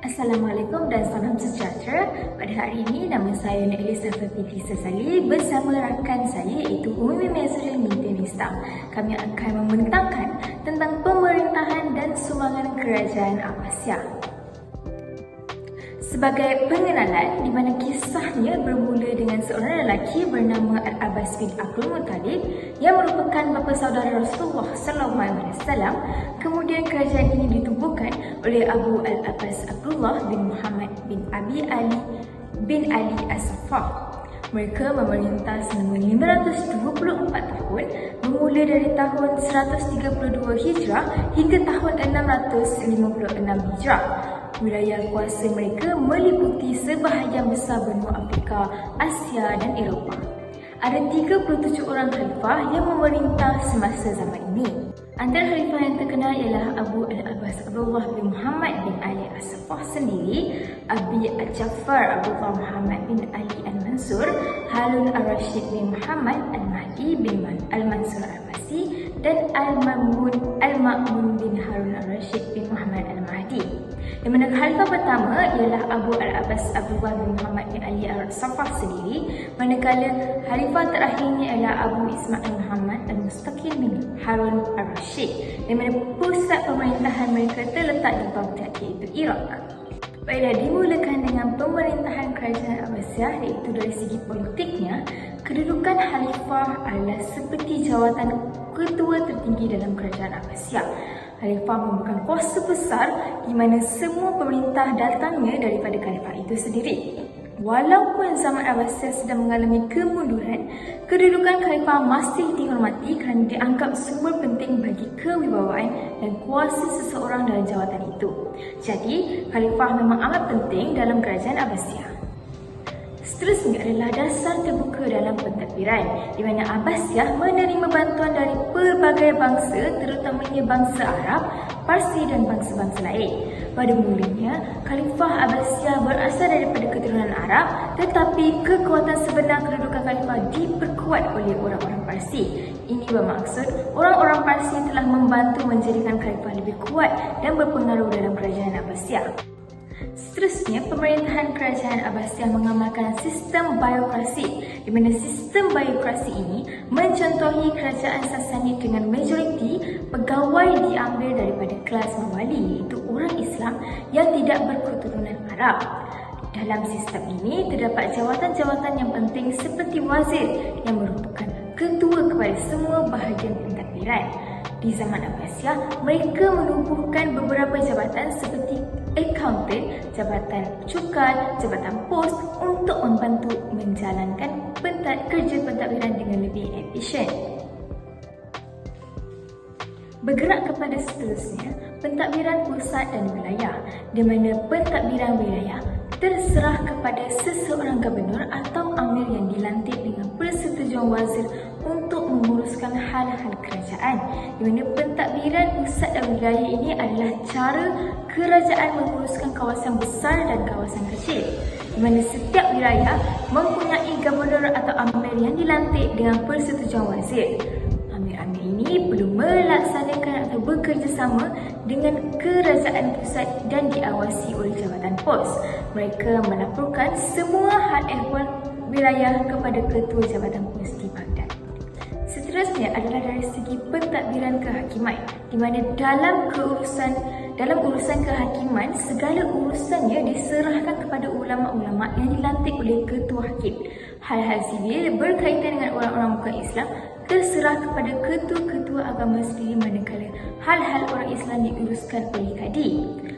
Assalamualaikum dan salam sejahtera. Pada hari ini, nama saya Nailisa Fitri Sesali bersama rakan saya iaitu Umi Mazrul Mintin Islam. Kami akan membentangkan tentang pemerintahan dan sumbangan kerajaan Abbasiyah. Sebagai pengenalan, di mana kisahnya bermula dengan seorang lelaki bernama Al-Abbas bin Abdul Muttalib yang merupakan bapa saudara Rasulullah SAW. Kemudian kerajaan ini ditubuhkan oleh Abu Al-Abbas Abdullah bin Muhammad bin Abi Ali bin Ali As-Saffah. Mereka memerintah selama 524 tahun, bermula dari tahun 132 Hijrah hingga tahun 656 Hijrah. Wilayah kuasa mereka meliputi sebahagian besar benua Afrika, Asia dan Eropah. Ada 37 orang khalifah yang memerintah semasa zaman ini. Antara khalifah yang terkenal ialah Abu Al-Abbas Abdullah bin Muhammad bin Ali As-Saffah sendiri, Abi Al-Jaffar Abdullah Muhammad bin Ali Al-Mansur, Harun Al-Rashid bin Muhammad Al-Mahdi bin Al-Mansur Al-Abbasi, dan Al-Ma'mun bin Harun Al-Rashid bin Muhammad Al-Mahdi. Di mana khalifah pertama ialah Abu Al-Abbas Abdullah bin Muhammad bin Ali Al-Saffah sendiri, manakala khalifah terakhirnya ialah Abu Ismail Muhammad Al-Mustaqim bin Harun Al-Rashid, di mana pusat pemerintahan mereka terletak di Baghdad, iaitu Iraq. Baiklah, dimulakan dengan pemerintahan kerajaan Abbasiyah, iaitu dari segi politiknya, kedudukan khalifah adalah seperti jawatan ketua tertinggi dalam kerajaan Abbasiyah. Khalifah merupakan kuasa besar di mana semua pemerintah datangnya daripada khalifah itu sendiri. Walaupun zaman Abbasiyah sedang mengalami kemunduran, kedudukan khalifah masih dihormati kerana dianggap sumber penting bagi kewibawaan dan kuasa seseorang dalam jawatan itu. Jadi, khalifah memang amat penting dalam kerajaan Abbasiyah. Seterusnya adalah dasar terbuka dalam pentadbiran, di mana Abbasiyah menerima bantuan dari pelbagai bangsa, terutamanya bangsa Arab, Parsi dan bangsa-bangsa lain. Pada mulanya, Khalifah Abbasiyah berasal daripada keturunan Arab, tetapi kekuatan sebenar kedudukan Khalifah diperkuat oleh orang-orang Parsi. Ini bermaksud orang-orang Parsi telah membantu menjadikan Khalifah lebih kuat dan berpengaruh dalam kerajaan Abbasiyah. Seterusnya, pemerintahan kerajaan Abbasiyah mengamalkan sistem biokrasi, di mana sistem biokrasi ini mencontohi kerajaan Sasani dengan majoriti pegawai diambil daripada kelas mawali, iaitu orang Islam yang tidak berketurunan Arab. Dalam sistem ini terdapat jawatan-jawatan yang penting seperti wazir yang merupakan ketua kepada semua bahagian pentadbiran. Di zaman Abbasiyah, mereka menubuhkan beberapa jabatan seperti accountant, jabatan cukai, jabatan pos untuk membantu menjalankan kerja pentadbiran dengan lebih efisien. Bergerak kepada seterusnya, pentadbiran pusat dan wilayah, di mana pentadbiran wilayah terserah kepada seseorang gubernur atau amir yang dilantik dengan persetujuan wazir untuk menguruskan hal-hal kerajaan. Di mana pentadbiran pusat dan wilayah ini adalah cara kerajaan menguruskan kawasan besar dan kawasan kecil, di mana setiap wilayah mempunyai gubernur atau amir yang dilantik dengan persetujuan wazir. Amir-amir ini perlu melaksanakan atau bekerjasama dengan kerajaan pusat dan diawasi oleh jabatan pos. Mereka melaporkan semua hal ehwal wilayah kepada ketua jabatan pos di Baghdad. Seterusnya adalah dari segi pentadbiran kehakiman, di mana dalam urusan kehakiman, segala urusannya diserahkan kepada ulama-ulama yang dilantik oleh ketua hakim. Hal-hal sivil berkaitan dengan orang-orang bukan Islam terserah kepada ketua-ketua agama sendiri, manakala hal-hal orang Islam diuruskan oleh kadi.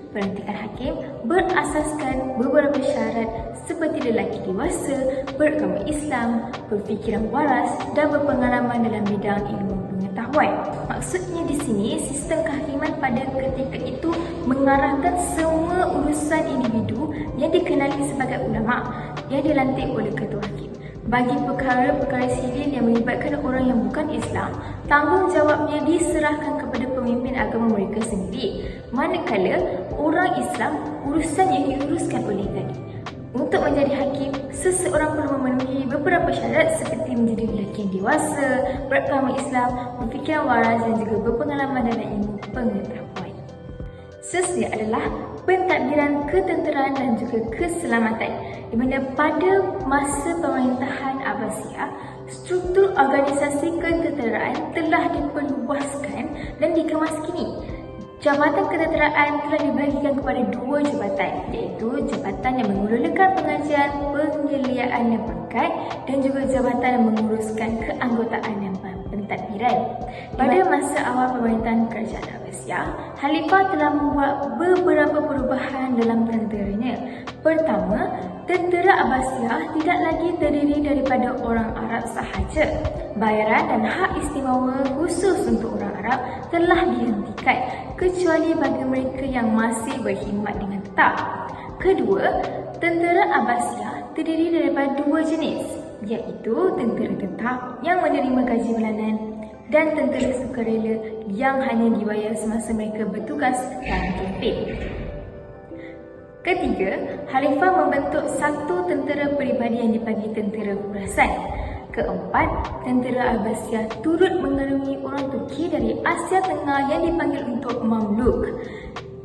Pelantikan hakim berasaskan beberapa syarat seperti lelaki dewasa, beragama Islam, berfikiran waras dan berpengalaman dalam bidang ilmu pengetahuan. Maksudnya di sini, sistem kehakiman pada ketika itu mengarahkan semua urusan individu yang dikenali sebagai ulama yang dilantik oleh ketua hakim. Bagi perkara-perkara sivil yang melibatkan orang yang bukan Islam, tanggungjawabnya diserahkan kepada pemimpin agama mereka sendiri. Manakala orang Islam, urusannya diuruskan oleh kadi. Untuk menjadi hakim, seseorang perlu memenuhi beberapa syarat seperti menjadi lelaki yang dewasa, beragama Islam, berfikiran waras dan juga berpengalaman dalam ilmu pengetahuan. Seterusnya adalah pentadbiran ketenteraan dan juga keselamatan, di mana pada masa pemerintahan Abbasiyah, struktur organisasi ketenteraan telah diperluaskan dan dikemaskini. Jabatan ketenteraan telah dibahagikan kepada dua jabatan, iaitu jabatan yang menguruskan pengajian, penyeliaan dan pangkat, dan juga jabatan yang menguruskan keanggotaan dan pentadbiran. Pada masa awal pemerintahan kerajaan Abbasiyah, Khalifah telah membuat beberapa perubahan dalam tenteranya. Pertama, tentera Abbasiyah tidak lagi terdiri daripada orang Arab sahaja. Bayaran dan hak istimewa khusus untuk orang Arab telah dihentikan, kecuali bagi mereka yang masih berkhidmat dengan tetap. Kedua, tentera Abbasiyah terdiri daripada dua jenis, iaitu tentera tetap yang menerima gaji bulanan dan tentera sukarela yang hanya dibayar semasa mereka bertugas dalam kempen. Ketiga, Khalifah membentuk satu tentera peribadi yang dipanggil tentera Khurasan. Keempat, tentera Abbasiyah turut mengarungi orang Turki dari Asia Tengah yang dipanggil untuk Mamluk.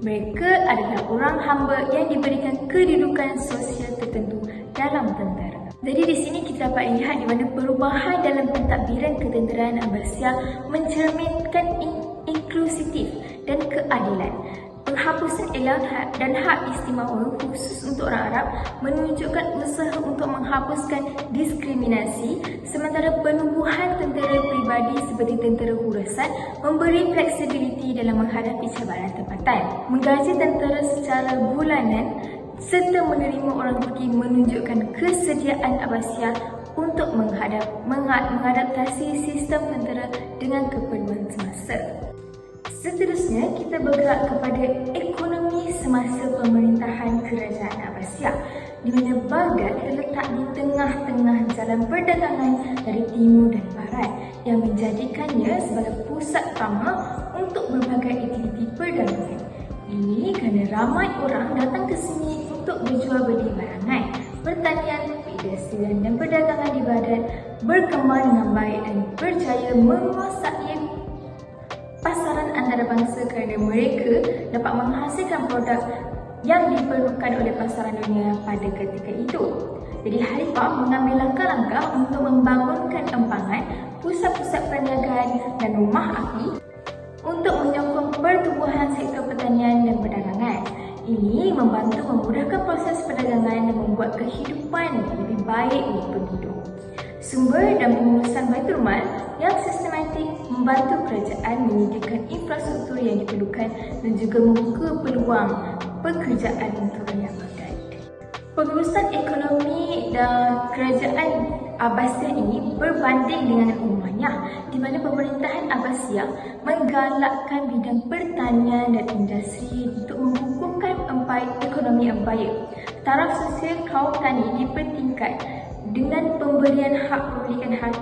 Mereka adalah orang hamba yang diberikan kedudukan sosial tertentu dalam tentera. Jadi di sini kita dapat lihat di mana perubahan dalam pentadbiran ketenteraan Abbasiyah mencerminkan inklusif dan keadilan. Penghapusan elang dan hak istimewa khusus untuk orang Arab menunjukkan usaha untuk menghapuskan diskriminasi, sementara penubuhan tentera peribadi seperti tentera Khurasan memberi fleksibiliti dalam menghadapi cabaran tempatan. Menggaji tentera secara bulanan serta menerima orang Turki menunjukkan kesediaan Abbasiyah untuk mengadaptasi sistem tentera dengan keperluan semasa. Seterusnya, kita bergerak kepada ekonomi semasa pemerintahan kerajaan Abbasiyah, di mana Baghdad terletak di tengah-tengah jalan perdagangan dari timur dan barat yang menjadikannya sebagai pusat utama untuk berbagai aktiviti perdagangan. Ini kerana ramai orang datang ke sini untuk berjual beli barangan. Pertanian, pedestrian dan perdagangan di Baghdad berkembang dengan baik dan berjaya menguasai pasaran antarabangsa kerana mereka dapat menghasilkan produk yang diperlukan oleh pasaran dunia pada ketika itu. Jadi Khalifah mengambil langkah-langkah untuk membangunkan empangan, pusat-pusat perniagaan dan rumah api untuk menyokong pertumbuhan sektor pertanian dan perdagangan. Ini membantu memudahkan proses perdagangan dan membuat kehidupan lebih baik untuk penduduk. Sumber dan pengurusan Baitul Mal yang sistematik membantu kerajaan menyediakan infrastruktur yang diperlukan dan juga membuka peluang pekerjaan untuk rakyat Baghdad. Pengurusan ekonomi dan kerajaan Abbasiyah ini berbanding dengan Umayyah, di mana pemerintahan Abbasiyah menggalakkan bidang pertanian dan industri untuk mengukuhkan ekonomi yang baik. Taraf sosial kaum tani dipertingkat dengan pemberian hak pemilikan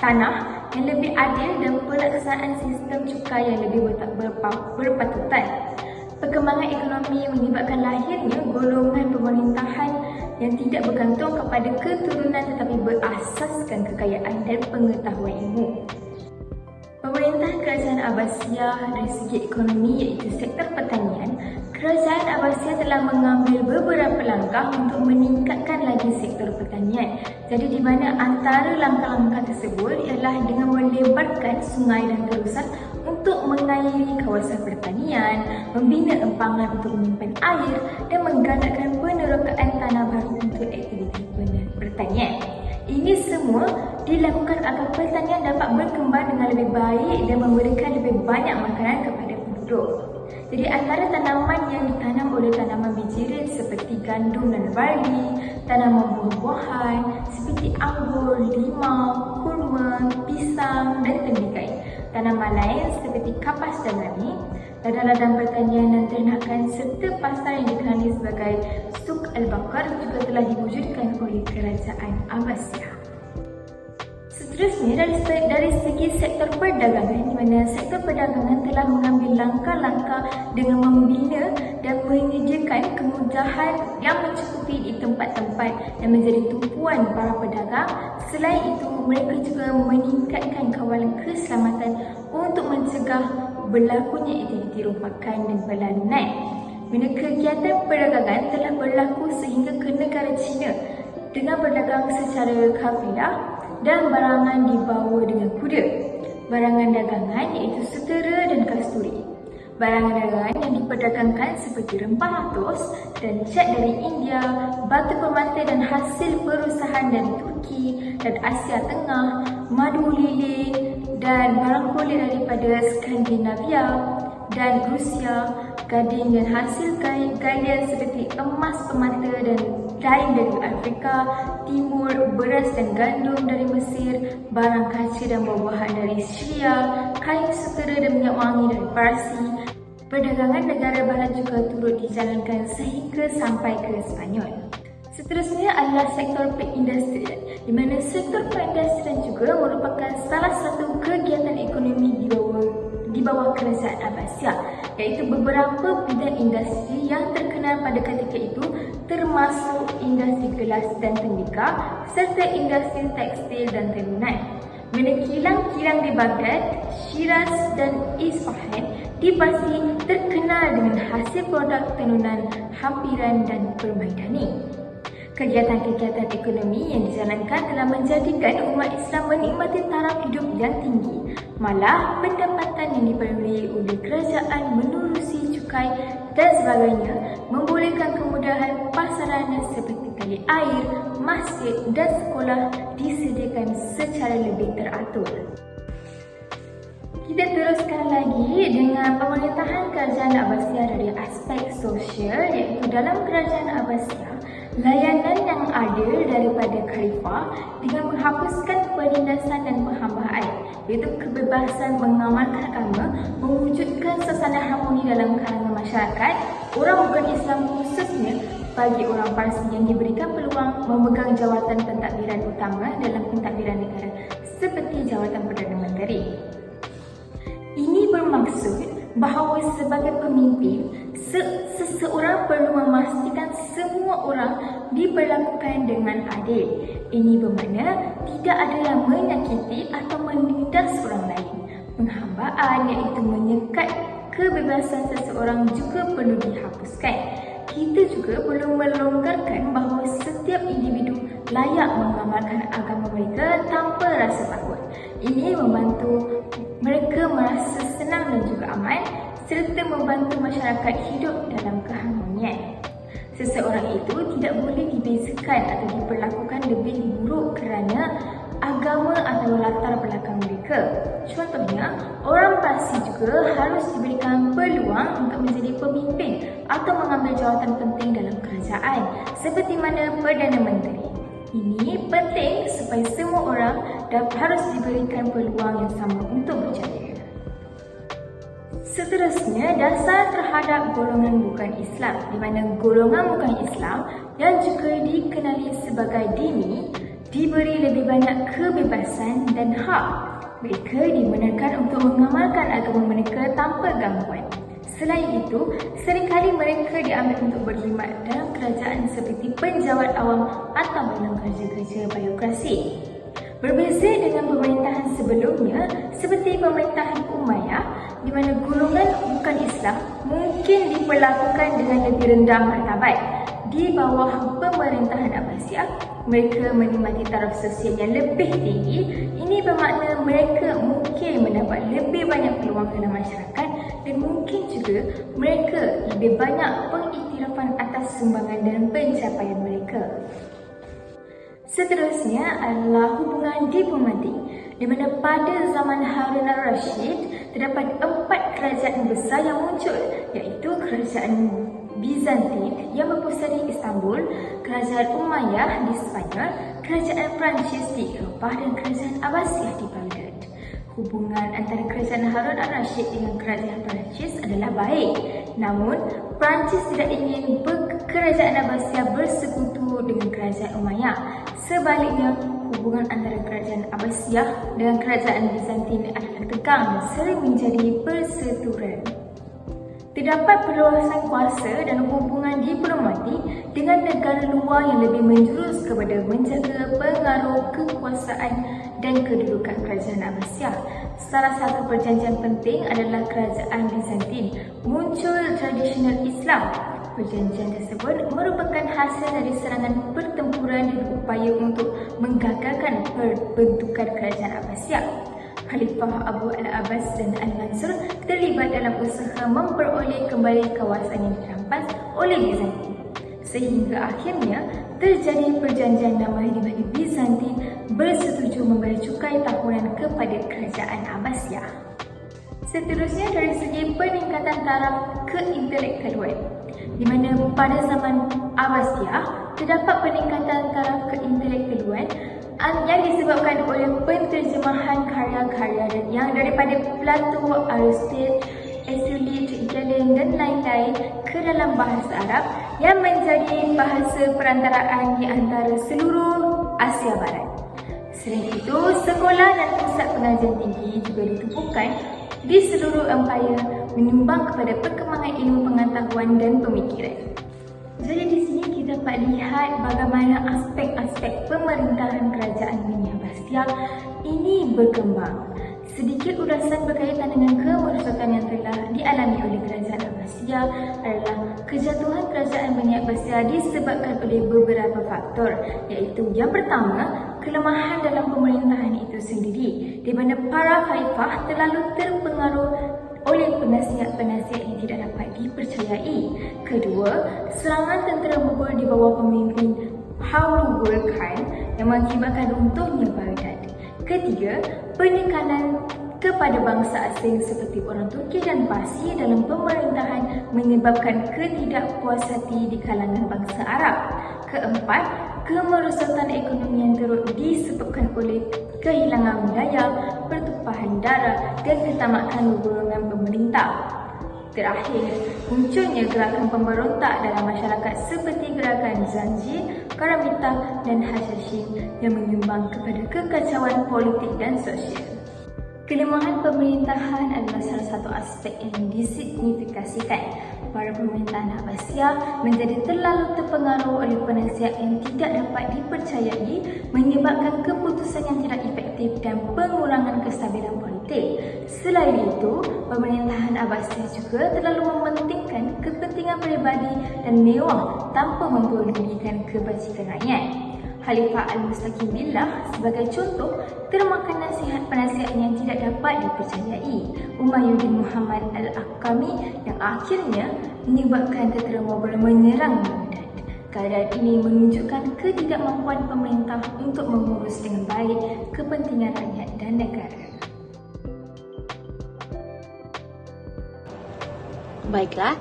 tanah yang lebih adil dan pelaksanaan sistem cukai yang lebih berpatutan. Perkembangan ekonomi menyebabkan lahirnya golongan pemerintahan yang tidak bergantung kepada keturunan tetapi berasaskan kekayaan dan pengetahuan ilmu. Pemerintahan kerajaan Abbasiyah dari segi ekonomi iaitu sektor pertanian, kerajaan Abbasiyah telah mengambil beberapa langkah untuk meningkatkan lagi sektor pertanian. Jadi di mana antara langkah-langkah tersebut ialah dengan melebarkan sungai dan terusan untuk mengairi kawasan pertanian, membina empangan untuk menyimpan air dan menggalakkan penerokaan tanah baru untuk aktiviti pertanian. Ini semua dilakukan agar pertanian dapat berkembang dengan lebih baik dan memberikan lebih banyak makanan kepada penduduk. Jadi antara tanaman yang ditanam oleh tanaman bijiran seperti gandum dan barley, tanaman buah-buahan seperti anggur, limau, kurma, pisang dan tembikar. Tanaman lain seperti kapas dan lami, ladang-ladang pertanian dan ternakan serta pasar yang dikenali sebagai Suk Al-Bakar juga telah diwujudkan oleh kerajaan Abbasiyah. Seterusnya dari segi sektor perdagangan, di mana sektor perdagangan telah mengambil langkah-langkah dengan membina dan menyediakan kemudahan yang mencukupi di tempat-tempat yang menjadi tumpuan para pedagang. Selain itu, mereka juga meningkatkan kawalan keselamatan untuk mencegah berlakunya aktiviti rompakan dan perlawanan. Mana kegiatan perdagangan telah berlaku sehingga ke negara China dengan berdagang secara kafilah dan barangan dibawa dengan kuda. Barangan dagangan iaitu sutera dan kasturi. Barangan dagangan yang diperdagangkan seperti rempah tos dan cat dari India, batu permata dan hasil perusahaan dari Turki dan Asia Tengah, madu lilin dan barang kulit daripada Skandinavia dan Rusia, gading dan hasil galian seperti emas permata dan lain dari Afrika Timur, beras dan gandum dari Mesir, barang kaca dan buah-buahan dari Syria, kain sutera dan minyak wangi dari Parsi. Perdagangan negara barat juga turut dijalankan sehingga sampai ke Sepanyol. Seterusnya adalah sektor perindustrian, di mana sektor perindustrian juga merupakan salah satu kegiatan ekonomi di bawah kerajaan Abbasiyah, iaitu beberapa bidang industri yang terkenal pada ketika itu termasuk industri gelas dan tembikar serta industri tekstil dan tenunan. Mana kilang-kilang di Baghdad, Shiraz dan Isfahan di Parsi terkenal dengan hasil produk tenunan, hampiran dan permaidani. Kegiatan-kegiatan ekonomi yang dijalankan telah menjadikan umat Islam menikmati taraf hidup yang tinggi. Malah pendapatan yang diperoleh oleh kerajaan menerusi cukai dan sebagainya membolehkan kemudahan pasaran seperti tali air, masjid dan sekolah disediakan secara lebih teratur. Kita teruskan lagi dengan pemerintahan kerajaan Abbasiyah dari aspek sosial, iaitu dalam kerajaan Abbasiyah layanan yang adil daripada khalifah dengan menghapuskan penindasan dan penghambaan, iaitu kebebasan mengamalkan agama, mewujudkan suasana harmoni dalam kalangan masyarakat. Orang bukan Islam khususnya bagi orang Parsi yang diberikan peluang memegang jawatan pentadbiran utama dalam pentadbiran negara seperti jawatan Perdana Menteri. Ini bermaksud bahawa sebagai pemimpin, seseorang perlu memastikan semua orang diperlakukan dengan adil. Ini bermakna tidak ada yang menyakiti atau menindas orang lain. Penghambaan iaitu menyekat kebebasan seseorang juga perlu dihapuskan. Kita juga perlu melonggarkan bahawa setiap individu layak mengamalkan agama mereka tanpa rasa takut. Ini membantu mereka merasa senang dan juga aman serta membantu masyarakat hidup dalam keharmonian. Seseorang itu tidak boleh dibezakan atau diperlakukan lebih buruk kerana agama atau latar belakang mereka. Contohnya, orang Parsi juga harus diberikan peluang untuk menjadi pemimpin atau mengambil jawatan penting dalam kerajaan seperti mana Perdana Menteri. Ini penting supaya semua orang harus diberikan peluang yang sama untuk berjaya. Seterusnya, dasar terhadap golongan bukan Islam, di mana golongan bukan Islam yang juga dikenali sebagai dini diberi lebih banyak kebebasan dan hak. Mereka dibenarkan untuk mengamalkan agama mereka tanpa gangguan. Selain itu, seringkali mereka diambil untuk berkhidmat dalam kerajaan seperti penjawat awam atau dalam kerja-kerja birokrasi. Berbeza dengan pemerintahan sebelumnya seperti pemerintahan Umayyah, di mana golongan bukan Islam mungkin diperlakukan dengan lebih rendah martabat. Di bawah pemerintahan Abbasiyah, mereka menikmati taraf sosial yang lebih tinggi. Ini bermakna mereka mungkin mendapat lebih banyak peluang dalam masyarakat dan mungkin juga mereka lebih banyak pengiktirafan atas sumbangan dan pencapaian mereka. Seterusnya adalah hubungan diplomatik, di mana pada zaman Harun al-Rashid terdapat 4 kerajaan besar yang muncul, iaitu kerajaan Bizantin yang berpusat di Istanbul, kerajaan Umayyah di Sepanyol, kerajaan Perancis di Eropah dan kerajaan Abbasiyah di Baghdad. Hubungan antara kerajaan Harun al-Rashid dengan kerajaan Perancis adalah baik. Namun, Perancis tidak ingin kerajaan Abbasiyah bersekutu dengan kerajaan Umayyah. Sebaliknya, hubungan antara kerajaan Abbasiyah dengan kerajaan Bizantin adalah tegang dan sering menjadi persetujuan. Terdapat perluasan kuasa dan hubungan diplomatik dengan negara luar yang lebih menjurus kepada menjaga pengaruh kekuasaan dan kedudukan kerajaan Abbasiyah. Salah satu perjanjian penting adalah kerajaan Bizantin muncul tradisional Islam. Perjanjian tersebut merupakan hasil dari serangan pertempuran dan upaya untuk menggagalkan perbentukan kerajaan Abbasiyah. Khalifah Abu al-Abbas dan Al-Mansur terlibat dalam usaha memperoleh kembali kawasan yang dirampas oleh Bizantin. Sehingga akhirnya terjadi perjanjian damai di mana Bizantin bersetuju membayar cukai tahunan kepada kerajaan Abbasiyah. Seterusnya dari segi peningkatan taraf keintelektualan, di mana pada zaman Abbasiyah terdapat peningkatan taraf keintelektualan yang disebabkan oleh penterjemahan karya-karya yang daripada Plato, Aristotle, Aeschylus, Galen dan lain-lain ke dalam bahasa Arab yang menjadi bahasa perantaraan di antara seluruh Asia Barat. Selain itu, sekolah dan pusat pengajian tinggi juga ditubuhkan di seluruh empayar, menyumbang kepada perkembangan ilmu pengetahuan dan pemikiran. Jadi di sini kita dapat lihat bagaimana aspek-aspek pemerintahan kerajaan Bani Abbasiyah ini berkembang. Sedikit ulasan berkaitan dengan kemerosotan yang telah dialami oleh kerajaan Abbasiyah adalah kejatuhan kerajaan Bani Abbasiyah disebabkan oleh beberapa faktor, iaitu yang pertama, kelemahan dalam pemerintahan itu sendiri, di mana para khalifah terlalu terpengaruh oleh penasihat-penasihat yang tidak dapat dipercayai. Kedua, serangan tentera Mughal di bawah pemimpin Hawlugul Khan yang mengakibatkan runtuhnya Baghdad. Ketiga, penekanan kepada bangsa asing seperti orang Turki dan Parsi dalam pemerintahan menyebabkan ketidakpuashati di kalangan bangsa Arab. Keempat, kemerosotan ekonomi yang teruk disebabkan oleh kehilangan wilayah, pertumpahan darah dan ketamakan golongan pemerintah. Terakhir, munculnya gerakan pemberontak dalam masyarakat seperti gerakan Zanjir, Karamita dan Hashashin yang menyumbang kepada kekacauan politik dan sosial. Kelemahan pemerintahan adalah salah satu aspek yang disignifikasikan. Para pemerintahan Abbasiyah menjadi terlalu terpengaruh oleh penasihat yang tidak dapat dipercayai, menyebabkan keputusan yang tidak efektif dan pengurangan kestabilan politik. Selain itu, pemerintahan Abbasiyah juga terlalu mementingkan kepentingan peribadi dan mewah tanpa mempedulikan kebajikan rakyat. Khalifah Al-Mustaqim Billah sebagai contoh termakan nasihat-penasihat yang tidak dapat dipercayai, Umayyuddin Muhammad Al-Aqami, yang akhirnya menyebabkan tentera Mughal menyerang Baghdad. Keadaan ini menunjukkan ketidakmampuan pemerintah untuk mengurus dengan baik kepentingan rakyat dan negara. Baiklah,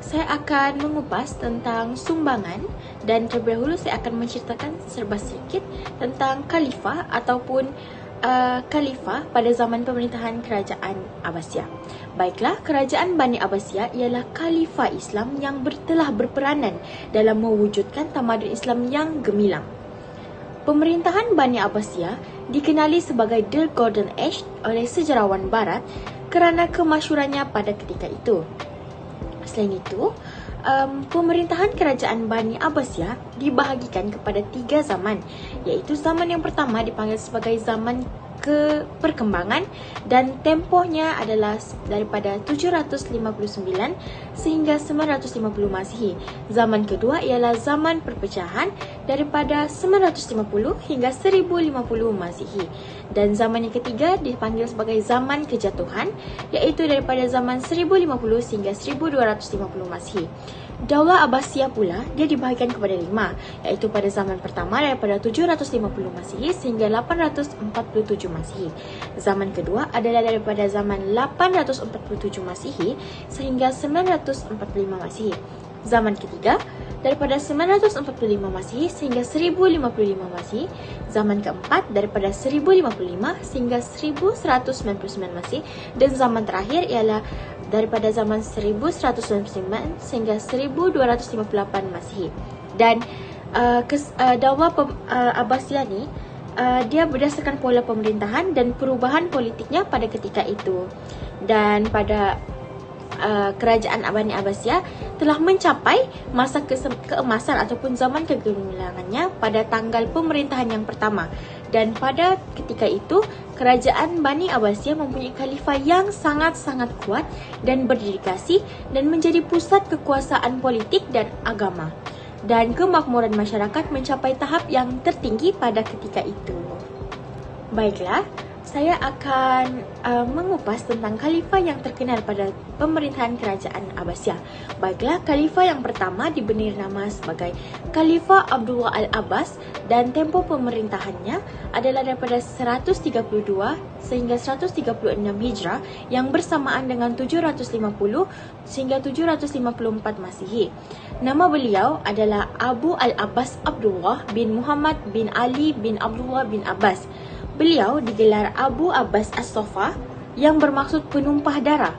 saya akan mengupas tentang sumbangan dan terlebih dahulu saya akan menceritakan serba sedikit tentang khalifah ataupun khalifah pada zaman pemerintahan kerajaan Abbasiyah. Baiklah, kerajaan Bani Abbasiyah ialah khalifah Islam yang telah berperanan dalam mewujudkan tamadun Islam yang gemilang. Pemerintahan Bani Abbasiyah dikenali sebagai The Golden Age oleh sejarawan barat kerana kemasyhurannya pada ketika itu. Selain itu, pemerintahan kerajaan Bani Abbasiyah dibahagikan kepada 3 zaman, iaitu zaman yang pertama dipanggil sebagai zaman keperkembangan dan tempohnya adalah daripada 759 sehingga 950 Masihi. Zaman kedua ialah zaman perpecahan daripada 950 hingga 1050 Masihi. Dan zaman yang ketiga dipanggil sebagai zaman kejatuhan, iaitu daripada zaman 1050 hingga 1250 Masihi. Daulah Abbasiyah pula dia dibahagikan kepada 5, iaitu pada zaman pertama daripada 750 Masihi sehingga 847 Masihi. Zaman kedua adalah daripada zaman 847 Masihi sehingga 945 Masihi. Zaman ketiga daripada 945 Masihi sehingga 1055 Masihi. Zaman keempat daripada 1055 sehingga 1199 Masihi. Dan zaman terakhir ialah daripada zaman 1199 sehingga 1258 Masihi. Dan Daulah Abbasiyah ni dia berdasarkan pola pemerintahan dan perubahan politiknya pada ketika itu. Dan pada kerajaan Bani Abbasiyah telah mencapai masa keemasan ataupun zaman kegemilangannya pada tanggal pemerintahan yang pertama. Dan pada ketika itu, kerajaan Bani Abbasiyah mempunyai khalifah yang sangat-sangat kuat dan berdedikasi dan menjadi pusat kekuasaan politik dan agama. Dan kemakmuran masyarakat mencapai tahap yang tertinggi pada ketika itu. Baiklah, saya akan mengupas tentang khalifah yang terkenal pada pemerintahan kerajaan Abbasiyah. Baiklah, khalifah yang pertama diberi nama sebagai Khalifah Abdullah Al-Abbas dan tempoh pemerintahannya adalah daripada 132 sehingga 136 Hijrah yang bersamaan dengan 750 sehingga 754 Masihi. Nama beliau adalah Abu Al-Abbas Abdullah bin Muhammad bin Ali bin Abdullah bin Abbas. Beliau digelar Abu Abbas As-Sofa yang bermaksud penumpah darah.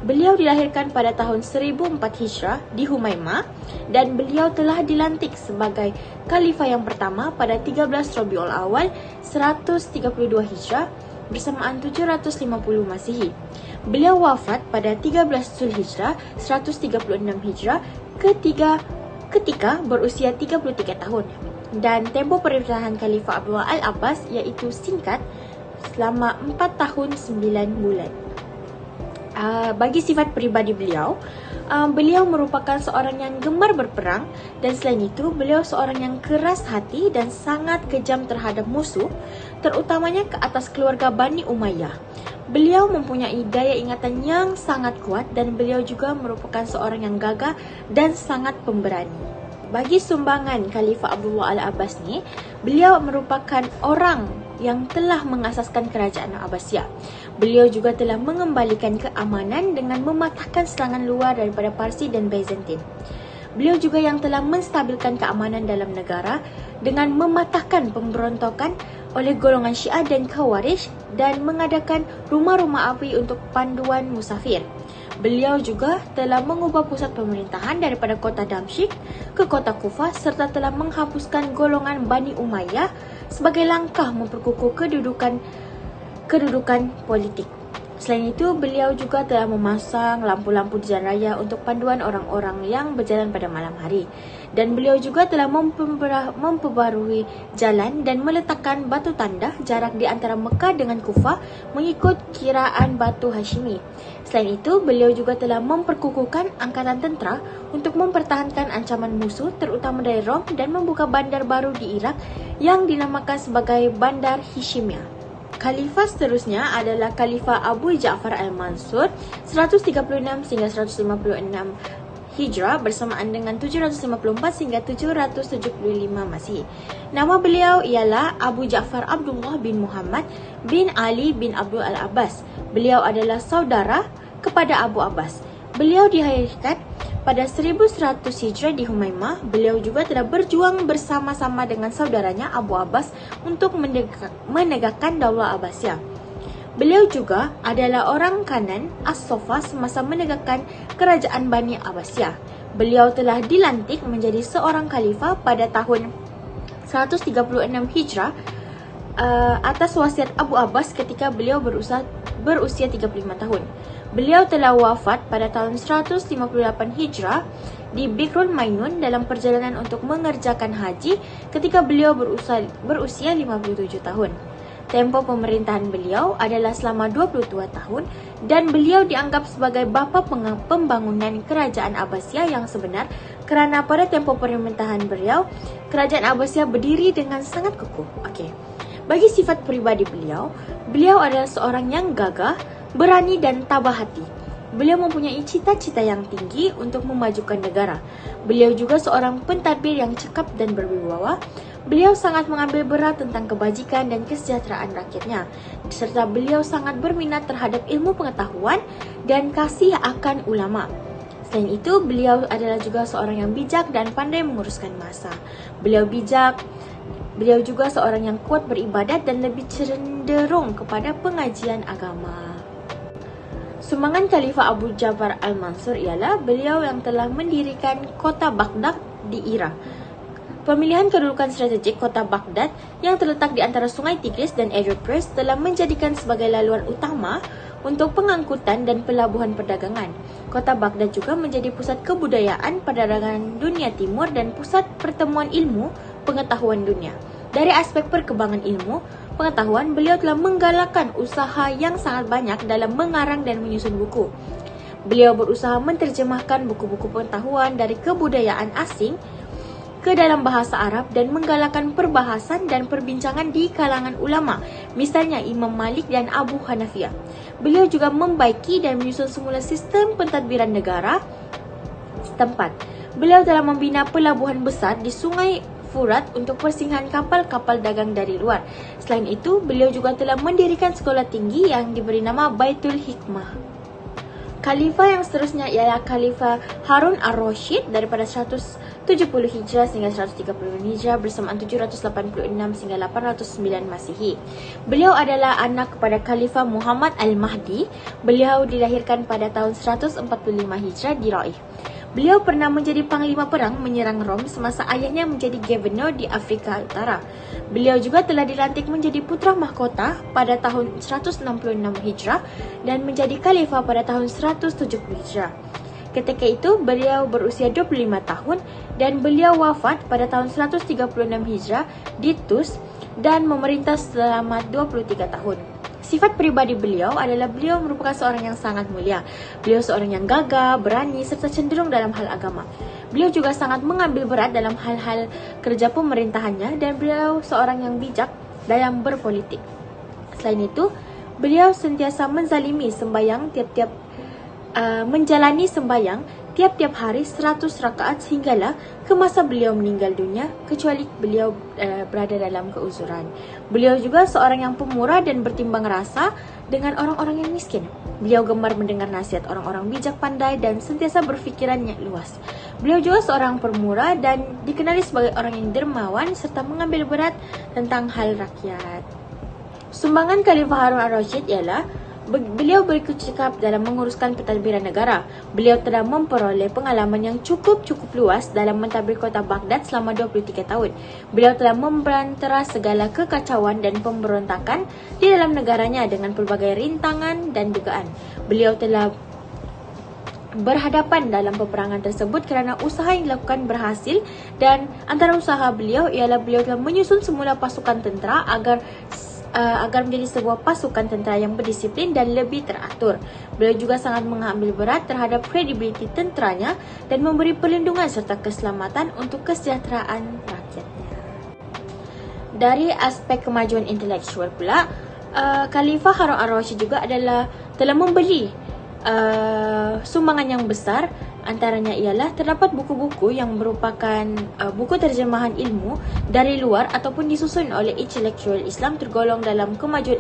Beliau dilahirkan pada tahun 1004 Hijrah di Humaimah dan beliau telah dilantik sebagai khalifah yang pertama pada 13 Rabiul Awal 132 Hijrah bersamaan 750 Masihi. Beliau wafat pada 13 Zulhijrah 136 Hijrah ketika berusia 33 tahun. Dan tempoh pemerintahan Khalifah Abdullah Al-Abbas iaitu singkat selama 4 tahun 9 bulan. Bagi sifat peribadi beliau, beliau merupakan seorang yang gemar berperang dan selain itu beliau seorang yang keras hati dan sangat kejam terhadap musuh, terutamanya ke atas keluarga Bani Umayyah. Beliau mempunyai daya ingatan yang sangat kuat dan beliau juga merupakan seorang yang gagah dan sangat pemberani. Bagi sumbangan Khalifah Abdullah Al-Abbas ni, beliau merupakan orang yang telah mengasaskan kerajaan Abbasiyah. Beliau juga telah mengembalikan keamanan dengan mematahkan serangan luar daripada Parsi dan Byzantine. Beliau juga yang telah menstabilkan keamanan dalam negara dengan mematahkan pemberontakan oleh golongan Syiah dan Khawarij dan mengadakan rumah-rumah api untuk panduan musafir. Beliau juga telah mengubah pusat pemerintahan daripada kota Damsyik ke kota Kufah serta telah menghapuskan golongan Bani Umayyah sebagai langkah memperkukuh kedudukan politik. Selain itu, beliau juga telah memasang lampu-lampu di jalan raya untuk panduan orang-orang yang berjalan pada malam hari. Dan beliau juga telah memperbarui jalan dan meletakkan batu tanda jarak di antara Mekah dengan Kufah mengikut kiraan batu Hashimi. Selain itu, beliau juga telah memperkukuhkan angkatan tentera untuk mempertahankan ancaman musuh terutama dari Rom dan membuka bandar baru di Iraq yang dinamakan sebagai Bandar Hishimiyah. Khalifah seterusnya adalah Khalifah Abu Ja'far Al-Mansur 136 hingga 156 Hijrah bersamaan dengan 754 hingga 775 Masihi. Nama beliau ialah Abu Ja'far Abdullah bin Muhammad bin Ali bin Abdul Al-Abbas. Beliau adalah saudara kepada Abu Abbas. Beliau dilahirkan pada 1100 Hijrah di Humaimah. Beliau juga telah berjuang bersama-sama dengan saudaranya Abu Abbas untuk menegakkan Daulah Abbasiyah. Beliau juga adalah orang kanan As-Sofa semasa menegakkan kerajaan Bani Abbasiyah. Beliau telah dilantik menjadi seorang khalifah pada tahun 136 Hijrah atas wasiat Abu Abbas ketika beliau berusia 35 tahun. Beliau telah wafat pada tahun 158 Hijrah di Bikrul Mainun dalam perjalanan untuk mengerjakan haji ketika beliau berusia 57 tahun. Tempoh pemerintahan beliau adalah selama 22 tahun dan beliau dianggap sebagai bapa pembangunan kerajaan Abbasiyah yang sebenar kerana pada tempoh pemerintahan beliau, kerajaan Abbasiyah berdiri dengan sangat kukuh. Bagi sifat peribadi beliau, beliau adalah seorang yang gagah, berani dan tabah hati. Beliau mempunyai cita-cita yang tinggi untuk memajukan negara. Beliau juga seorang pentadbir yang cekap dan berwibawa. Beliau sangat mengambil berat tentang kebajikan dan kesejahteraan rakyatnya, serta beliau sangat berminat terhadap ilmu pengetahuan dan kasih akan ulama. Selain itu, beliau adalah juga seorang yang bijak dan pandai menguruskan masa. Beliau bijak. Beliau juga seorang yang kuat beribadat dan lebih cenderung kepada pengajian agama. Sumbangan Khalifah Abu Ja'far Al-Mansur ialah beliau yang telah mendirikan kota Baghdad di Iraq. Pemilihan kedudukan strategik kota Baghdad yang terletak di antara Sungai Tigris dan Euphrates telah menjadikan sebagai laluan utama untuk pengangkutan dan pelabuhan perdagangan. Kota Baghdad juga menjadi pusat kebudayaan perdagangan dunia timur dan pusat pertemuan ilmu pengetahuan dunia. Dari aspek perkembangan ilmu pengetahuan, beliau telah menggalakkan usaha yang sangat banyak dalam mengarang dan menyusun buku. Beliau berusaha menerjemahkan buku-buku pengetahuan dari kebudayaan asing ke dalam bahasa Arab dan menggalakkan perbahasan dan perbincangan di kalangan ulama, misalnya Imam Malik dan Abu Hanafiyah. Beliau juga membaiki dan menyusun semula sistem pentadbiran negara setempat. Beliau telah membina pelabuhan besar di Sungai Furat untuk persinggahan kapal-kapal dagang dari luar. Selain itu, beliau juga telah mendirikan sekolah tinggi yang diberi nama Baitul Hikmah. Khalifah yang seterusnya ialah Khalifah Harun ar-Rasyid daripada 170 Hijrah sehingga 130 Hijrah bersamaan 786 sehingga 809 Masihi. Beliau adalah anak kepada Khalifah Muhammad al-Mahdi. Beliau dilahirkan pada tahun 145 Hijrah di Raih. Beliau pernah menjadi panglima perang menyerang Rom semasa ayahnya menjadi gubernur di Afrika Utara. Beliau juga telah dilantik menjadi putra mahkota pada tahun 166 Hijrah dan menjadi khalifah pada tahun 170 Hijrah. Ketika itu, beliau berusia 25 tahun dan beliau wafat pada tahun 136 Hijrah di Tus dan memerintah selama 23 tahun. Sifat pribadi beliau adalah beliau merupakan seorang yang sangat mulia. Beliau seorang yang gagah, berani serta cenderung dalam hal agama. Beliau juga sangat mengambil berat dalam hal-hal kerja pemerintahannya dan beliau seorang yang bijak dalam berpolitik. Selain itu, beliau sentiasa menjalani sembahyang tiap-tiap hari 100 rakaat sehinggalah ke masa beliau meninggal dunia, kecuali beliau berada dalam keuzuran. Beliau juga seorang yang pemurah dan bertimbang rasa dengan orang-orang yang miskin. Beliau gemar mendengar nasihat orang-orang bijak pandai dan sentiasa berfikirannya luas. Beliau juga seorang pemurah dan dikenali sebagai orang yang dermawan serta mengambil berat tentang hal rakyat. Sumbangan Khalifah Harun ar-Rasyid ialah beliau berkecakap dalam menguruskan pentadbiran negara. Beliau telah memperoleh pengalaman yang cukup luas dalam mentadbir kota Baghdad selama 23 tahun. Beliau telah memberantara segala kekacauan dan pemberontakan di dalam negaranya dengan pelbagai rintangan dan dugaan. Beliau telah berhadapan dalam peperangan tersebut kerana usaha yang dilakukan berhasil, dan antara usaha beliau ialah beliau telah menyusun semula pasukan tentera agar menjadi sebuah pasukan tentera yang berdisiplin dan lebih teratur. Beliau juga sangat mengambil berat terhadap kredibiliti tenteranya dan memberi perlindungan serta keselamatan untuk kesejahteraan rakyatnya. Dari aspek kemajuan intelektual pula, Khalifah Harun ar-Rasyid juga telah membeli sumbangan yang besar. Antaranya ialah terdapat buku-buku yang merupakan buku terjemahan ilmu dari luar ataupun disusun oleh intelektual Islam tergolong dalam kemajuan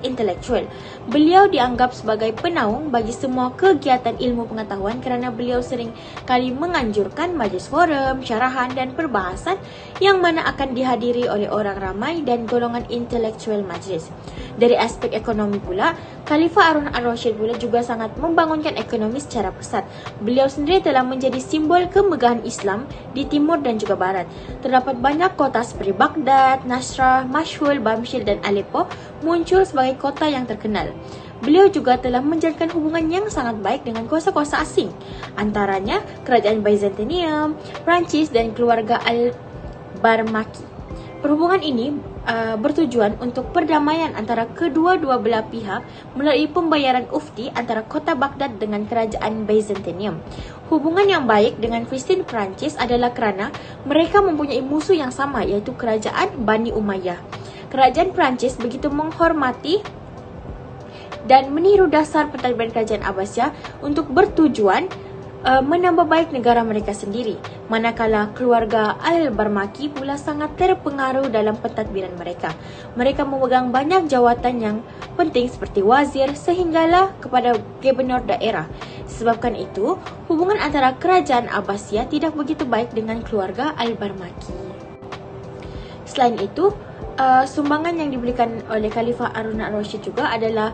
intelektual. Beliau dianggap sebagai penaung bagi semua kegiatan ilmu pengetahuan kerana beliau sering kali menganjurkan majlis forum, syarahan dan perbahasan yang mana akan dihadiri oleh orang ramai dan golongan intelektual majlis. Dari aspek ekonomi pula, Khalifah Harun ar-Rasyid pula juga sangat membangunkan ekonomi secara pesat. Beliau sendiri telah menjadi simbol kemegahan Islam di timur dan juga barat. Terdapat banyak kota seperti Baghdad, Nasrah, Mashhul, Bamshil dan Aleppo muncul sebagai kota yang terkenal. Beliau juga telah menjalinkan hubungan yang sangat baik dengan kuasa-kuasa asing, antaranya kerajaan Byzantium, Perancis dan keluarga Al-Barmaki. Perhubungan ini bertujuan untuk perdamaian antara kedua-dua belah pihak melalui pembayaran ufti antara kota Baghdad dengan kerajaan Byzantium. Hubungan yang baik dengan Kristen Perancis adalah kerana mereka mempunyai musuh yang sama, iaitu kerajaan Bani Umayyah. Kerajaan Perancis begitu menghormati dan meniru dasar pentadbiran kerajaan Abbasiyah untuk bertujuan menambah baik negara mereka sendiri, manakala keluarga Al-Barmaki pula sangat terpengaruh dalam pentadbiran mereka. Mereka memegang banyak jawatan yang penting seperti wazir sehinggalah kepada gubernur daerah. Disebabkan itu, hubungan antara kerajaan Abbasiyah tidak begitu baik dengan keluarga Al-Barmaki. Selain itu, sumbangan yang diberikan oleh Khalifah Harun ar-Rasyid juga adalah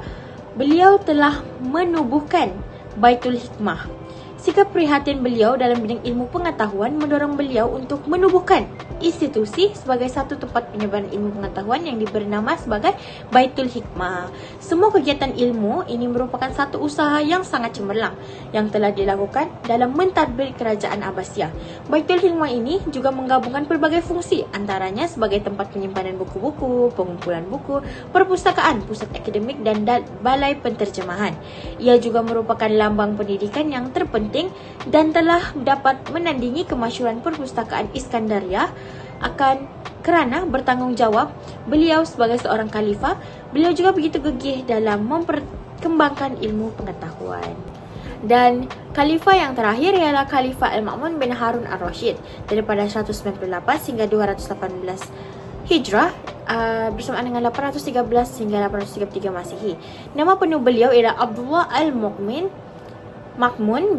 beliau telah menubuhkan Baitul Hikmah. Sikap prihatin beliau dalam bidang ilmu pengetahuan mendorong beliau untuk menubuhkan institusi sebagai satu tempat penyebaran ilmu pengetahuan yang diberi nama sebagai Baitul Hikmah. Semua kegiatan ilmu ini merupakan satu usaha yang sangat cemerlang yang telah dilakukan dalam mentadbir kerajaan Abbasiyah. Baitul Hikmah ini juga menggabungkan berbagai fungsi, antaranya sebagai tempat penyimpanan buku-buku, pengumpulan buku, perpustakaan, pusat akademik dan balai penterjemahan. Ia juga merupakan lambang pendidikan yang terpenting dan telah dapat menandingi kemasyhuran perpustakaan Iskandaria kerana bertanggungjawab beliau sebagai seorang khalifah. Beliau juga begitu gigih dalam memperkembangkan ilmu pengetahuan. Dan khalifah yang terakhir ialah Khalifah Al-Ma'mun bin Harun Ar-Rasyid daripada 198 hingga 218 Hijrah bersamaan dengan 813 hingga 833 Masihi. Nama penuh beliau ialah Abdullah Al-Ma'mun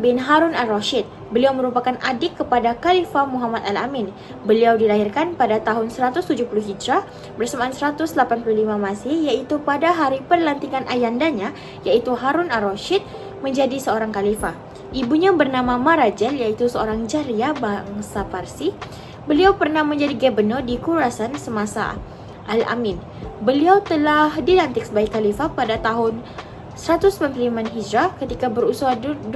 bin Harun Ar-Rasyid. Beliau merupakan adik kepada Khalifah Muhammad Al-Amin. Beliau dilahirkan pada tahun 170 Hijrah bersamaan 185 Masihi, iaitu pada hari pelantikan ayandanya iaitu Harun Ar-Rasyid menjadi seorang khalifah. Ibunya bernama Marajal, iaitu seorang jariah bangsa Parsi. Beliau pernah menjadi gubernur di Khurasan semasa Al-Amin. Beliau telah dilantik sebagai khalifah pada tahun 195 Hijrah ketika berusia 28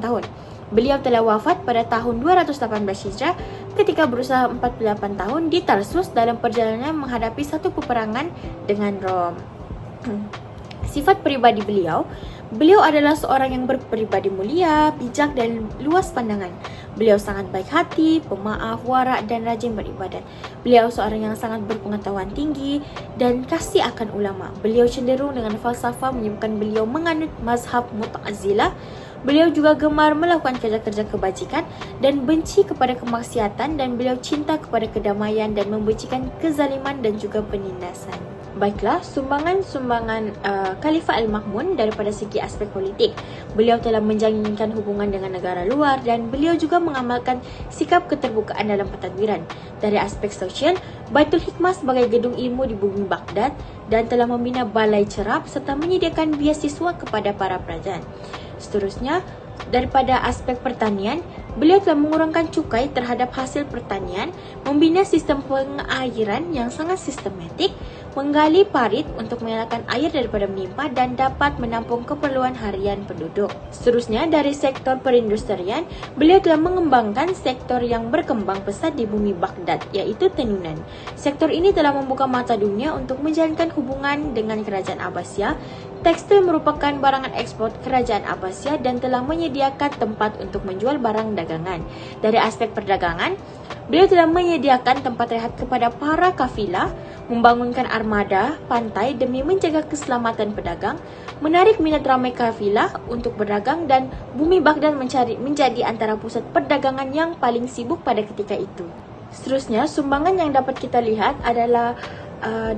tahun. Beliau telah wafat pada tahun 218 Hijrah ketika berusia 48 tahun di Tarsus dalam perjalanan menghadapi satu peperangan dengan Rom. Sifat peribadi beliau adalah seorang yang berperibadi mulia, bijak dan luas pandangan. Beliau sangat baik hati, pemaaf, warak dan rajin beribadat. Beliau seorang yang sangat berpengetahuan tinggi dan kasih akan ulama. Beliau cenderung dengan falsafah menyebabkan beliau menganut mazhab Mu'tazilah. Beliau juga gemar melakukan kerja-kerja kebajikan dan benci kepada kemaksiatan, dan beliau cinta kepada kedamaian dan membencikan kezaliman dan juga penindasan. Baiklah, sumbangan Khalifah Al-Ma'mun daripada segi aspek politik. Beliau telah menjalinkan hubungan dengan negara luar dan beliau juga mengamalkan sikap keterbukaan dalam pentadbiran. Dari aspek sosial, Baitul Hikmah sebagai gedung ilmu di bumi Baghdad dan telah membina balai cerap serta menyediakan beasiswa kepada para pelajar. Seterusnya, daripada aspek pertanian, beliau telah mengurangkan cukai terhadap hasil pertanian, membina sistem pengairan yang sangat sistematik, menggali parit untuk mengelakkan air daripada melimpah dan dapat menampung keperluan harian penduduk. Seterusnya, dari sektor perindustrian, beliau telah mengembangkan sektor yang berkembang pesat di bumi Baghdad, iaitu tenunan. Sektor ini telah membuka mata dunia untuk menjalinkan hubungan dengan kerajaan Abbasiyah. Tekstil merupakan barangan ekspor kerajaan Abbasiyah dan telah menyediakan tempat untuk menjual barang dagangan. Dari aspek perdagangan, beliau telah menyediakan tempat rehat kepada para kafilah, membangunkan armada pantai demi menjaga keselamatan pedagang, menarik minat ramai kafilah untuk berdagang, dan bumi Baghdad menjadi antara pusat perdagangan yang paling sibuk pada ketika itu. Seterusnya, sumbangan yang dapat kita lihat adalah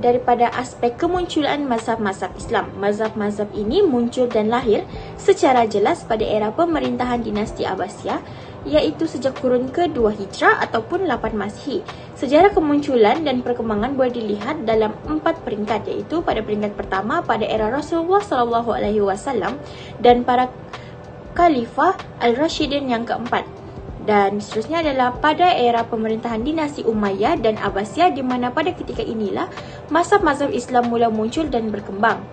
daripada aspek kemunculan mazhab-mazhab Islam. Mazhab-mazhab ini muncul dan lahir secara jelas pada era pemerintahan dinasti Abbasiyah, iaitu sejak kurun ke-2 Hijrah ataupun 8 Masihi. Sejarah kemunculan dan perkembangan boleh dilihat dalam 4 peringkat, iaitu pada peringkat pertama pada era Rasulullah SAW dan para Khalifah Al-Rashidin yang keempat. Dan seterusnya adalah pada era pemerintahan dinasti Umayyah dan Abbasiyah, di mana pada ketika inilah mazhab-mazhab Islam mula muncul dan berkembang.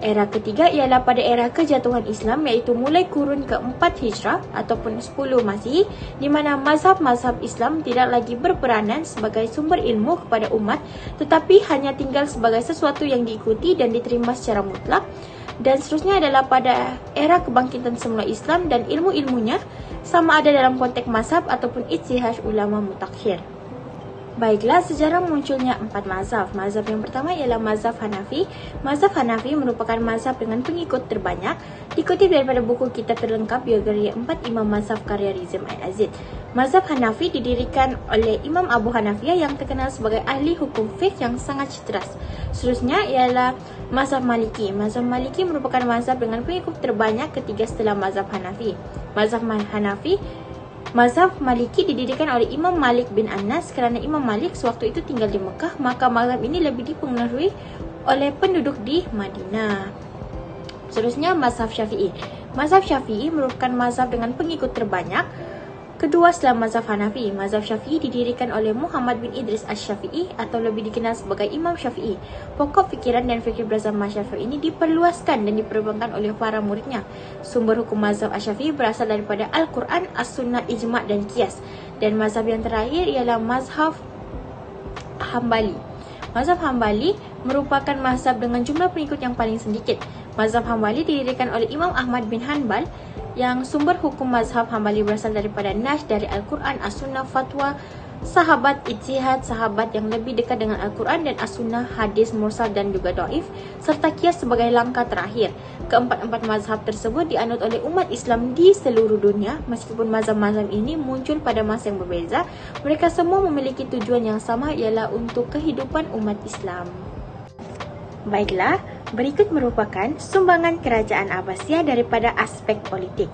Era ketiga ialah pada era kejatuhan Islam, iaitu mulai kurun ke-4 Hijrah ataupun 10 Masihi, di mana mazhab-mazhab Islam tidak lagi berperanan sebagai sumber ilmu kepada umat, tetapi hanya tinggal sebagai sesuatu yang diikuti dan diterima secara mutlak. Dan seterusnya adalah pada era kebangkitan semula Islam dan ilmu-ilmunya sama ada dalam konteks mazhab ataupun ijtihad ulama mutakhir. Baiklah, sejarah munculnya 4 mazhab. Mazhab yang pertama ialah mazhab Hanafi. Mazhab Hanafi merupakan mazhab dengan pengikut terbanyak. Dikutip daripada buku kitab terlengkap biografi 4 Imam Mazhab karya Rizm Al-Aziz. Mazhab Hanafi didirikan oleh Imam Abu Hanifah yang terkenal sebagai ahli hukum fiqh yang sangat cerdas. Seterusnya ialah mazhab Maliki. Mazhab Maliki merupakan mazhab dengan pengikut terbanyak ketiga setelah mazhab Hanafi. Mazhab Maliki didirikan oleh Imam Malik bin Anas kerana Imam Malik sewaktu itu tinggal di Mekah, maka mazhab ini lebih dipengaruhi oleh penduduk di Madinah. Seterusnya mazhab Syafi'i. Mazhab Syafi'i merupakan mazhab dengan pengikut terbanyak kedua setelah mazhab Hanafi. Mazhab Syafi'i didirikan oleh Muhammad bin Idris Asy-Syafi'i atau lebih dikenal sebagai Imam Syafi'i. Pokok fikiran dan fikir bersama Syafi'i ini diperluaskan dan diperkembangkan oleh para muridnya. Sumber hukum mazhab Asy-Syafi'i berasal daripada Al-Quran, As-Sunnah, Ijma' dan Qiyas. Dan mazhab yang terakhir ialah mazhab Hambali. Mazhab Hambali merupakan mazhab dengan jumlah pengikut yang paling sedikit. Mazhab Hambali didirikan oleh Imam Ahmad bin Hanbal yang sumber hukum mazhab Hambali berasal daripada Nas dari Al-Quran, As-Sunnah, Fatwa, sahabat, ijtihad sahabat yang lebih dekat dengan Al-Quran dan As-Sunnah, hadis mursal dan juga dhaif, serta Qiyas sebagai langkah terakhir. Keempat-empat mazhab tersebut dianut oleh umat Islam di seluruh dunia. Meskipun mazhab-mazhab ini muncul pada masa yang berbeza, mereka semua memiliki tujuan yang sama, ialah untuk kehidupan umat Islam. Baiklah, berikut merupakan sumbangan kerajaan Abbasiyah daripada aspek politik.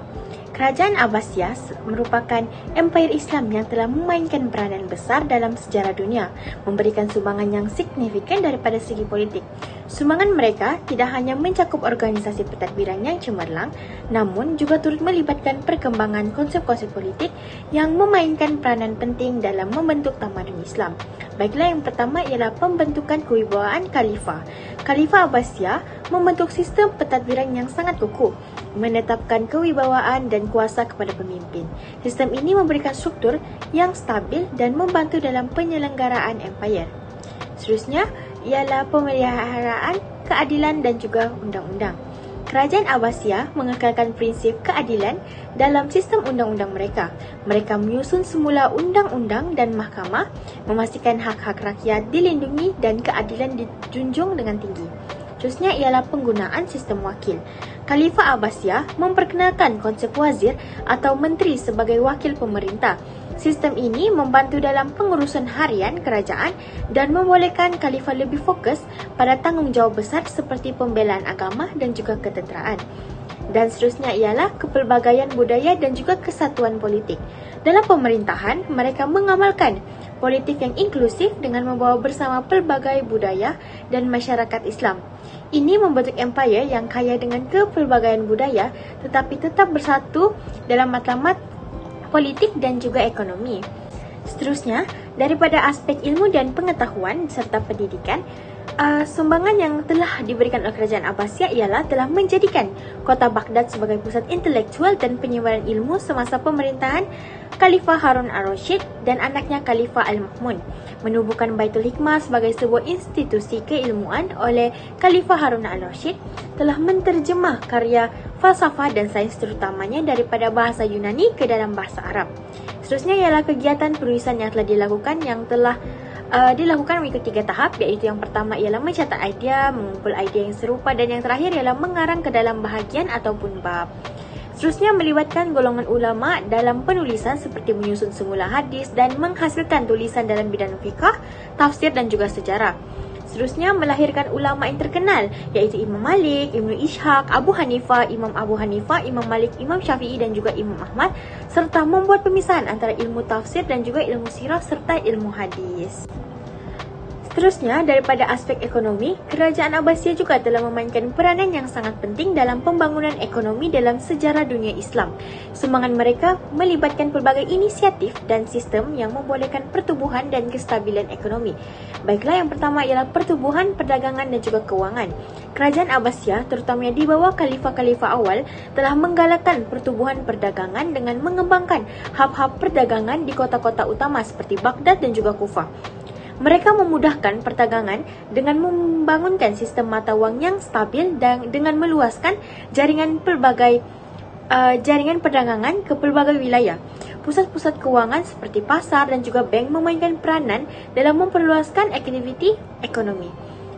Kerajaan Abbasiyah merupakan empire Islam yang telah memainkan peranan besar dalam sejarah dunia, memberikan sumbangan yang signifikan daripada segi politik. Sumbangan mereka tidak hanya mencakup organisasi pentadbiran yang cemerlang, namun juga turut melibatkan perkembangan konsep-konsep politik yang memainkan peranan penting dalam membentuk tamadun Islam. Baiklah, yang pertama ialah pembentukan kewibawaan Khalifah. Khalifah Abbasiyah membentuk sistem pentadbiran yang sangat kukuh, menetapkan kewibawaan dan kuasa kepada pemimpin. Sistem ini memberikan struktur yang stabil dan membantu dalam penyelenggaraan empire. Seterusnya ialah pemeliharaan keadilan dan juga undang-undang. Kerajaan Abbasiyah mengekalkan prinsip keadilan dalam sistem undang-undang mereka. Mereka menyusun semula undang-undang dan mahkamah, memastikan hak-hak rakyat dilindungi dan keadilan dijunjung dengan tinggi. Seterusnya ialah penggunaan sistem wakil. Khalifah Abbasiyah memperkenalkan konsep wazir atau menteri sebagai wakil pemerintah. Sistem ini membantu dalam pengurusan harian kerajaan dan membolehkan khalifah lebih fokus pada tanggungjawab besar seperti pembelaan agama dan juga ketenteraan. Dan seterusnya ialah kepelbagaian budaya dan juga kesatuan politik. Dalam pemerintahan, mereka mengamalkan politik yang inklusif dengan membawa bersama pelbagai budaya dan masyarakat Islam. Ini membentuk empire yang kaya dengan kepelbagaian budaya tetapi tetap bersatu dalam matlamat politik dan juga ekonomi. Seterusnya, daripada aspek ilmu dan pengetahuan serta pendidikan, sumbangan yang telah diberikan oleh kerajaan Abbasiyah ialah telah menjadikan kota Baghdad sebagai pusat intelektual dan penyebaran ilmu semasa pemerintahan Khalifah Harun al-Rashid dan anaknya Khalifah al-Ma'mun. Menubuhkan Baitul Hikmah sebagai sebuah institusi keilmuan oleh Khalifah Harun al-Rashid, telah menterjemah karya falsafah dan sains terutamanya daripada bahasa Yunani ke dalam bahasa Arab. Seterusnya ialah kegiatan penulisan yang telah dilakukan mengikut 3 tahap, iaitu yang pertama ialah mencatat idea, mengumpul idea yang serupa, dan yang terakhir ialah mengarang ke dalam bahagian ataupun bab. Seterusnya melibatkan golongan ulama dalam penulisan seperti menyusun semula hadis dan menghasilkan tulisan dalam bidang fiqh, tafsir dan juga sejarah. Seterusnya melahirkan ulama yang terkenal, iaitu Imam Malik, Ibnu Ishaq, Abu Hanifah, Imam Malik, Imam Syafi'i dan juga Imam Ahmad, serta membuat pemisahan antara ilmu tafsir dan juga ilmu sirah serta ilmu hadis. Seterusnya, daripada aspek ekonomi, kerajaan Abbasiyah juga telah memainkan peranan yang sangat penting dalam pembangunan ekonomi dalam sejarah dunia Islam. Sumbangan mereka melibatkan pelbagai inisiatif dan sistem yang membolehkan pertumbuhan dan kestabilan ekonomi. Baiklah, yang pertama ialah pertumbuhan, perdagangan dan juga kewangan. Kerajaan Abbasiyah, terutamanya di bawah khalifah-khalifah awal, telah menggalakkan pertumbuhan perdagangan dengan mengembangkan hub-hub perdagangan di kota-kota utama seperti Baghdad dan juga Kufah. Mereka memudahkan perdagangan dengan membangunkan sistem mata wang yang stabil dan dengan meluaskan jaringan perdagangan ke pelbagai wilayah. Pusat-pusat kewangan seperti pasar dan juga bank memainkan peranan dalam memperluaskan aktiviti ekonomi.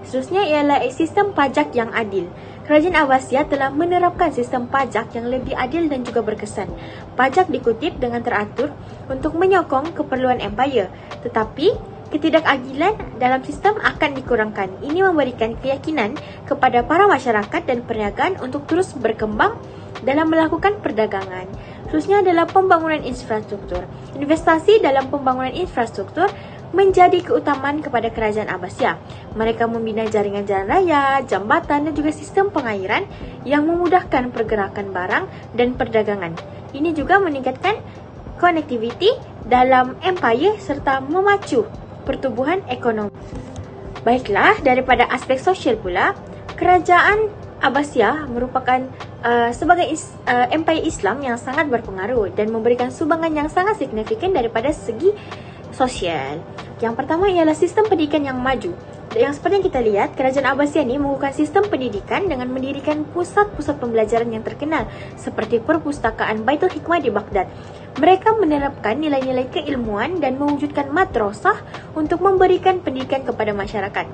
Seterusnya ialah sistem pajak yang adil. Kerajaan Abbasiyah telah menerapkan sistem pajak yang lebih adil dan juga berkesan. Pajak dikutip dengan teratur untuk menyokong keperluan empire, tetapi ketidakadilan dalam sistem akan dikurangkan. Ini memberikan keyakinan kepada para masyarakat dan perniagaan untuk terus berkembang dalam melakukan perdagangan. Khususnya adalah pembangunan infrastruktur. Investasi dalam pembangunan infrastruktur menjadi keutamaan kepada kerajaan Abbasiyah. Mereka membina jaringan jalan raya, jambatan dan juga sistem pengairan yang memudahkan pergerakan barang dan perdagangan. Ini juga meningkatkan konektiviti dalam empire serta memacu pertumbuhan ekonomi. Baiklah, daripada aspek sosial pula, kerajaan Abbasiyah merupakan sebagai empire Islam yang sangat berpengaruh dan memberikan sumbangan yang sangat signifikan daripada segi sosial. Yang pertama ialah sistem pendidikan yang maju. Yang seperti yang kita lihat, kerajaan Abbasiyah ini membuka sistem pendidikan dengan mendirikan pusat-pusat pembelajaran yang terkenal seperti perpustakaan Baitul Hikmah di Baghdad. Mereka menerapkan nilai-nilai keilmuan dan mewujudkan madrasah untuk memberikan pendidikan kepada masyarakat.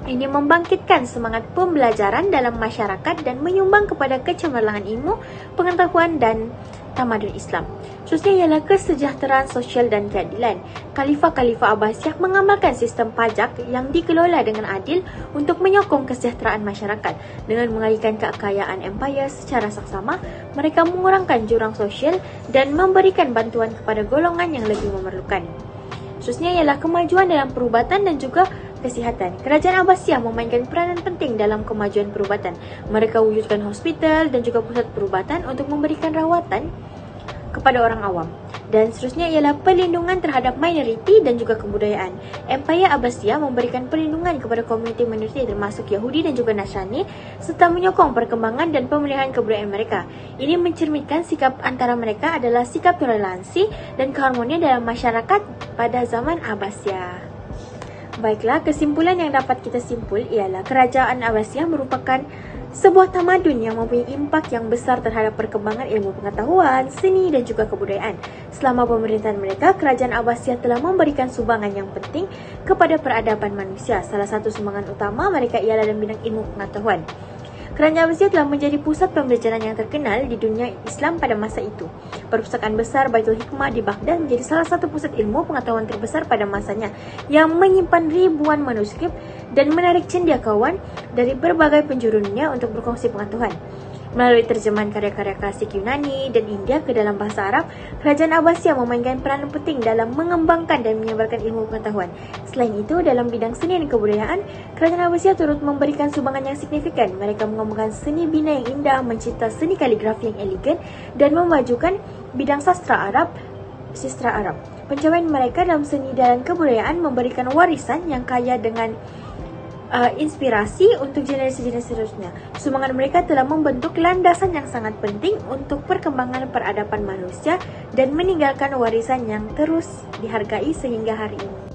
Ini membangkitkan semangat pembelajaran dalam masyarakat dan menyumbang kepada kecemerlangan ilmu, pengetahuan dan tamadun Islam. Seterusnya ialah kesejahteraan sosial dan keadilan. Khalifah-khalifah Abbasiyah mengamalkan sistem pajak yang dikelola dengan adil untuk menyokong kesejahteraan masyarakat. Dengan mengalihkan kekayaan empire secara saksama, mereka mengurangkan jurang sosial dan memberikan bantuan kepada golongan yang lebih memerlukan. Seterusnya ialah kemajuan dalam perubatan dan juga kesihatan. Kerajaan Abbasiyah memainkan peranan penting dalam kemajuan perubatan. Mereka wujudkan hospital dan juga pusat perubatan untuk memberikan rawatan kepada orang awam. Dan seterusnya ialah perlindungan terhadap minoriti dan juga kebudayaan. Empire Abbasiyah memberikan perlindungan kepada komuniti minoriti termasuk Yahudi dan juga Nasrani serta menyokong perkembangan dan pemeliharaan kebudayaan mereka. Ini mencerminkan sikap antara mereka adalah sikap toleransi dan keharmonian dalam masyarakat pada zaman Abbasiyah. Baiklah, kesimpulan yang dapat kita simpul ialah kerajaan Abbasiyah merupakan sebuah tamadun yang mempunyai impak yang besar terhadap perkembangan ilmu pengetahuan, seni dan juga kebudayaan. Selama pemerintahan mereka, kerajaan Abbasiyah telah memberikan sumbangan yang penting kepada peradaban manusia. Salah satu sumbangan utama mereka ialah dalam bidang ilmu pengetahuan. Kerajaan Abbasiyah telah menjadi pusat pembelajaran yang terkenal di dunia Islam pada masa itu. Perpustakaan besar Baitul Hikmah di Baghdad menjadi salah satu pusat ilmu pengetahuan terbesar pada masanya yang menyimpan ribuan manuskrip dan menarik cendekiawan dari berbagai penjuru dunia untuk berkongsi pengetahuan. Melalui terjemahan karya-karya klasik Yunani dan India ke dalam bahasa Arab, kerajaan Abbasiyah memainkan peranan penting dalam mengembangkan dan menyebarkan ilmu pengetahuan. Selain itu, dalam bidang seni dan kebudayaan, kerajaan Abbasiyah turut memberikan sumbangan yang signifikan. Mereka mengembangkan seni bina yang indah, mencipta seni kaligrafi yang elegan dan memajukan bidang sastra Arab. Pencapaian mereka dalam seni dan kebudayaan memberikan warisan yang kaya dengan inspirasi untuk generasi-generasi seterusnya. Sumbangan mereka telah membentuk landasan yang sangat penting untuk perkembangan peradaban manusia dan meninggalkan warisan yang terus dihargai sehingga hari ini.